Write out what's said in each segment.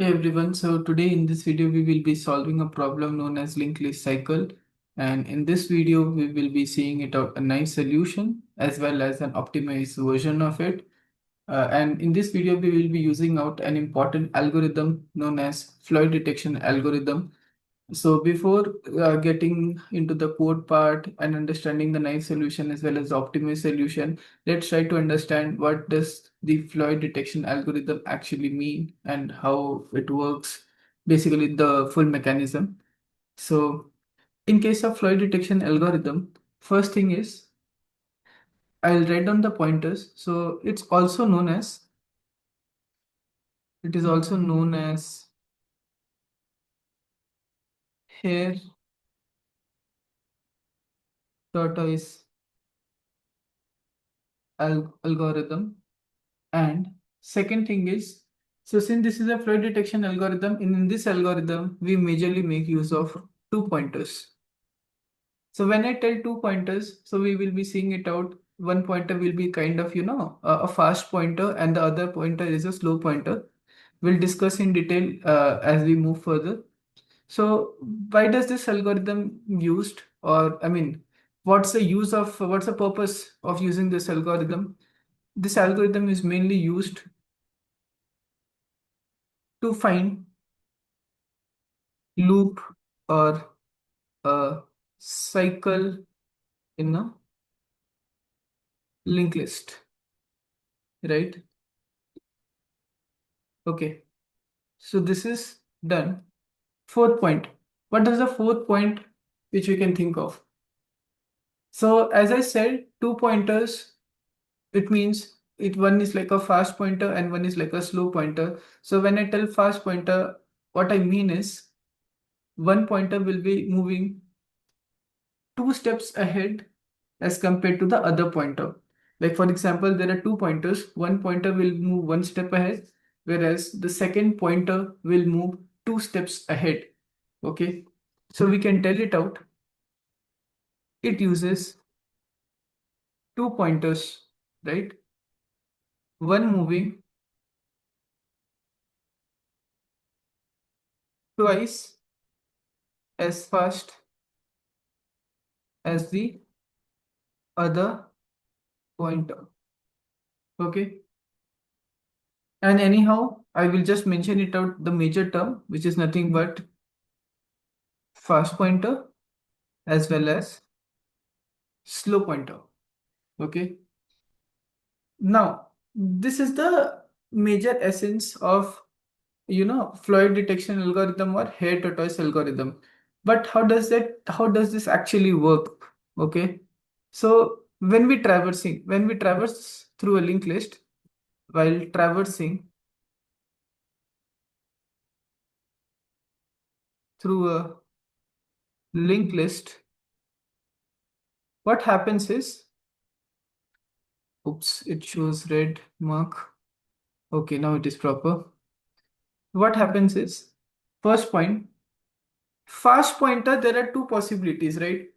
Hey everyone, so today in this video we will be solving a problem known as linked list cycle, and in this video we will be seeing it out a nice solution as well as an optimized version of it. And in this video we will be using out an important algorithm known as Floyd detection algorithm. So before getting into the code part and understanding the nice solution as well as the optimized solution, let's try to understand what does the Floyd detection algorithm actually mean and how it works, basically the full mechanism. So in case of Floyd detection algorithm, first thing is I'll write down the pointers. So it is also known as Hare tortoise algorithm. And second thing is, so since this is a Floyd detection algorithm, in this algorithm, we majorly make use of two pointers. So when I tell two pointers, so we will be seeing it out. One pointer will be kind of, a fast pointer, and the other pointer is a slow pointer. We'll discuss in detail as we move further. So why does this algorithm used, or I mean, what's the purpose of using this algorithm? This algorithm is mainly used to find loop or a cycle in a linked list, right? Okay, so this is done. Fourth point. What is the fourth point which we can think of? So as I said, two pointers, it means it one is like a fast pointer and one is like a slow pointer. So when I tell fast pointer, what I mean is one pointer will be moving two steps ahead as compared to the other pointer. Like for example, there are two pointers. One pointer will move one step ahead, whereas the second pointer will move two steps ahead. Okay. So we can tell it out. It uses two pointers, right? One moving twice as fast as the other pointer. Okay. And anyhow, I will just mention it out the major term, which is nothing but fast pointer as well as slow pointer. Okay. Now, this is the major essence of Floyd detection algorithm or hair tortoise algorithm. But how does this actually work? Okay. So when we traverse through a linked list, while traversing through a linked list, what happens is, oops, it shows red mark. Okay, now it is proper. What happens is, first point, fast pointer, there are two possibilities, right?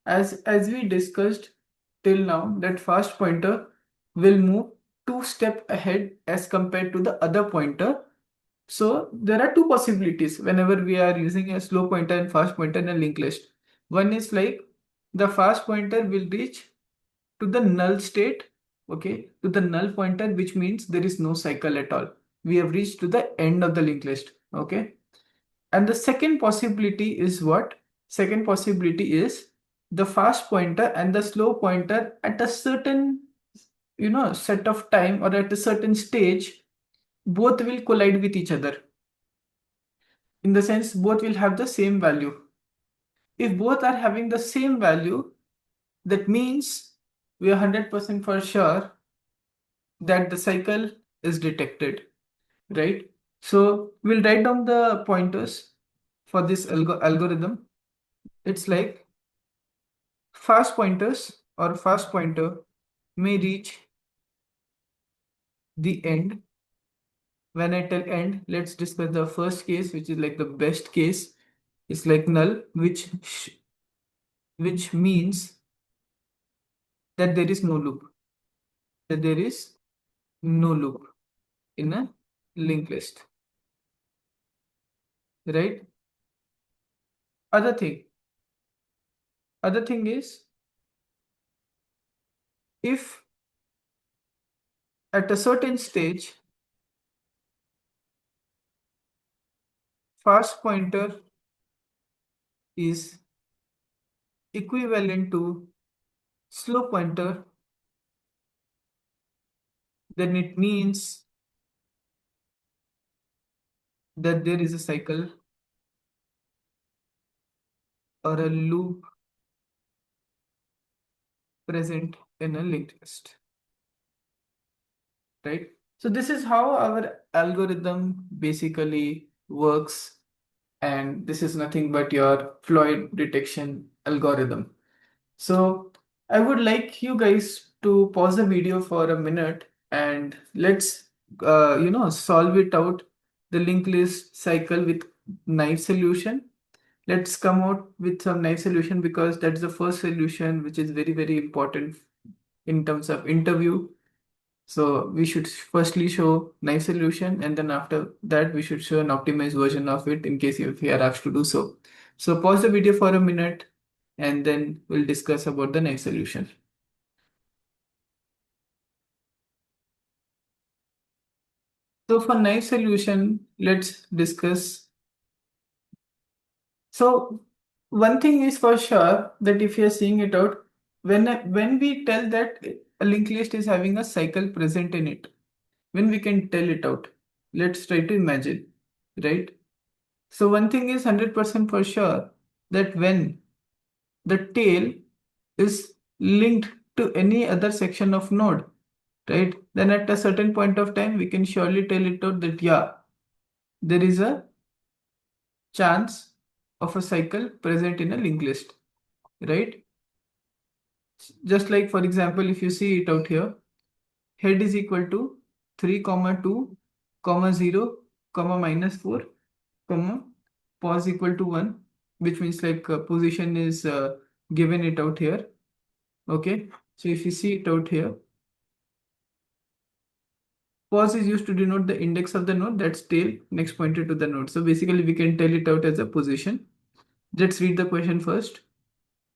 As we discussed till now, that fast pointer will move two step ahead as compared to the other pointer. So there are two possibilities whenever we are using a slow pointer and fast pointer in a linked list. One is like the fast pointer will reach to the null state, okay, to the null pointer, which means there is no cycle at all. We have reached to the end of the linked list, okay. And the second possibility is what? Second possibility is the fast pointer and the slow pointer at a certain, set of time or at a certain stage, both will collide with each other. In the sense, both will have the same value. If both are having the same value, that means we are 100% for sure that the cycle is detected, right? So we'll write down the pointers for this algorithm. It's like fast pointers or fast pointer may reach the end. When I tell end, let's discuss the first case, which is like the best case. It's like null, which means that there is no loop. That there is no loop in a linked list. right? Other thing, other thing is, if at a certain stage, fast pointer is equivalent to slow pointer, then it means that there is a cycle or a loop present in a linked list, right? So this is how our algorithm basically works, and this is nothing but your Floyd detection algorithm. So I would like you guys to pause the video for a minute and let's solve it out, the linked list cycle with knife solution. Let's come out with some nice solution because that's the first solution which is very, very important in terms of interview. So we should firstly show nice solution, and then after that we should show an optimized version of it in case if we are asked to do so. So pause the video for a minute and then we'll discuss about the nice solution. So for nice solution, let's discuss. So one thing is for sure that if you're seeing it out, when we tell that a linked list is having a cycle present in it, when we can tell it out, let's try to imagine, right? So one thing is 100% for sure that when the tail is linked to any other section of node, right? Then at a certain point of time, we can surely tell it out that yeah, there is a chance of a cycle present in a linked list, right? Just like for example, if you see it out here, head is equal to 3 comma 2 comma 0 comma minus 4 comma pause equal to 1, which means like position is given it out here. Okay, so if you see it out here, pause is used to denote the index of the node, that's tail next pointer to the node. So basically we can tell it out as a position. Let's read the question first,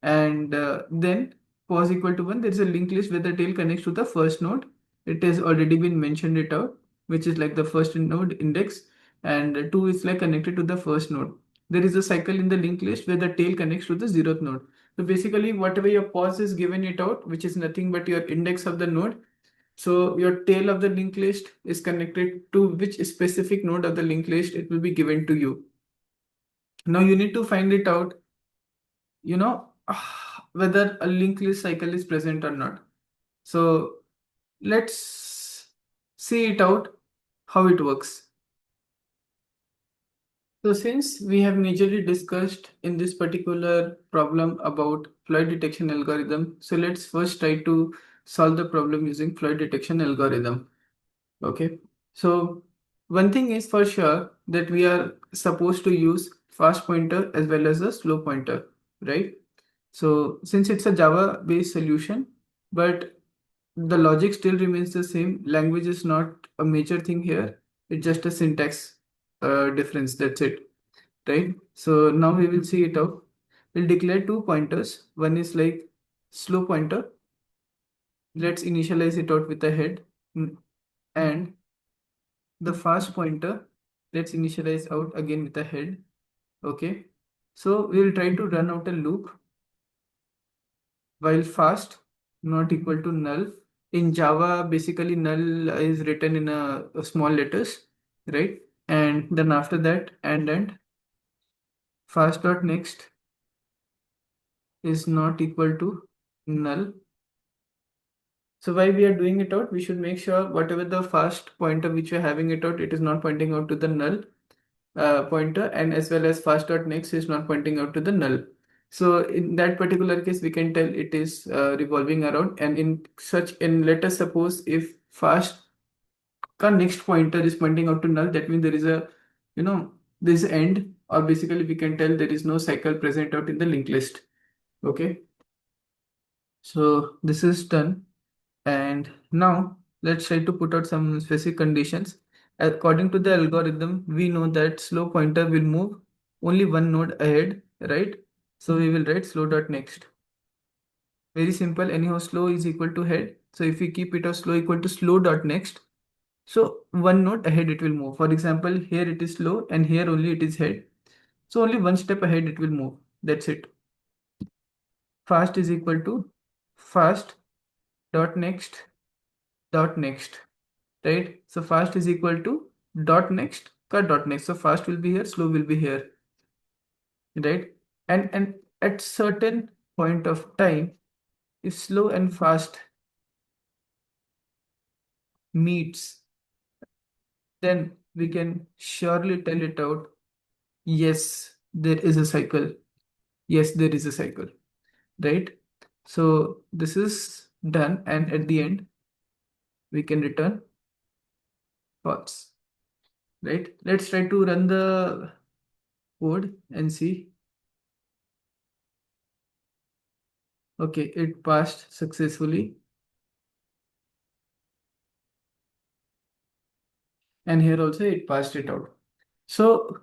and then pause equal to 1, there is a linked list where the tail connects to the first node. It has already been mentioned it out, which is like the first node index, and 2 is like connected to the first node. There is a cycle in the linked list where the tail connects to the 0th node. So basically whatever your pause is given it out, which is nothing but your index of the node, so your tail of the linked list is connected to which specific node of the linked list, it will be given to you. Now you need to find it out, you know, whether a linked list cycle is present or not. So let's see it out how it works. So since we have majorly discussed in this particular problem about Floyd detection algorithm, so let's first try to solve the problem using Floyd detection algorithm. Okay, so one thing is for sure that we are supposed to use fast pointer as well as a slow pointer, right? So since it's a Java based solution, but the logic still remains the same. Language is not a major thing here. It's just a syntax difference. That's it, right? So now we will see it out. We'll declare two pointers. One is like slow pointer. Let's initialize it out with a head. And the fast pointer, let's initialize out again with a head. Okay. So we'll try to run out a loop while fast not equal to null. In Java, basically null is written in a small letters, right? And then after that, and fast dot next is not equal to null. So while we are doing it out, we should make sure whatever the fast pointer which we're having it out, it is not pointing out to the null pointer, and as well as fast dot next is not pointing out to the null. So in that particular case, we can tell it is revolving around, and let us suppose if fast ka next pointer is pointing out to null, that means there is a, this end, or basically we can tell there is no cycle present out in the linked list. Okay, so this is done, and now let's try to put out some specific conditions. According to the algorithm, we know that slow pointer will move only one node ahead, right? So we will write slow dot next. Very simple. Anyhow, slow is equal to head. So if we keep it as slow equal to slow dot next, so one node ahead it will move. For example, here it is slow and here only it is head. So only one step ahead it will move. That's it. Fast is equal to fast dot next, right? So fast is equal to dot next cut dot next. So fast will be here, slow will be here, right? And at certain point of time, if slow and fast meets, then we can surely tell it out. Yes, there is a cycle. Yes, there is a cycle, right? So this is done, and at the end, we can return false, right? Let's try to run the code and see. Okay, it passed successfully. And here also it passed it out. So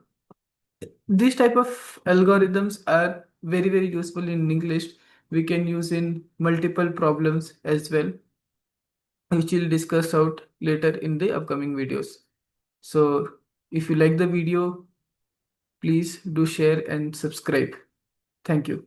these type of algorithms are very, very useful in English. We can use in multiple problems as well, which we'll discuss out later in the upcoming videos. So if you like the video, please do share and subscribe. Thank you.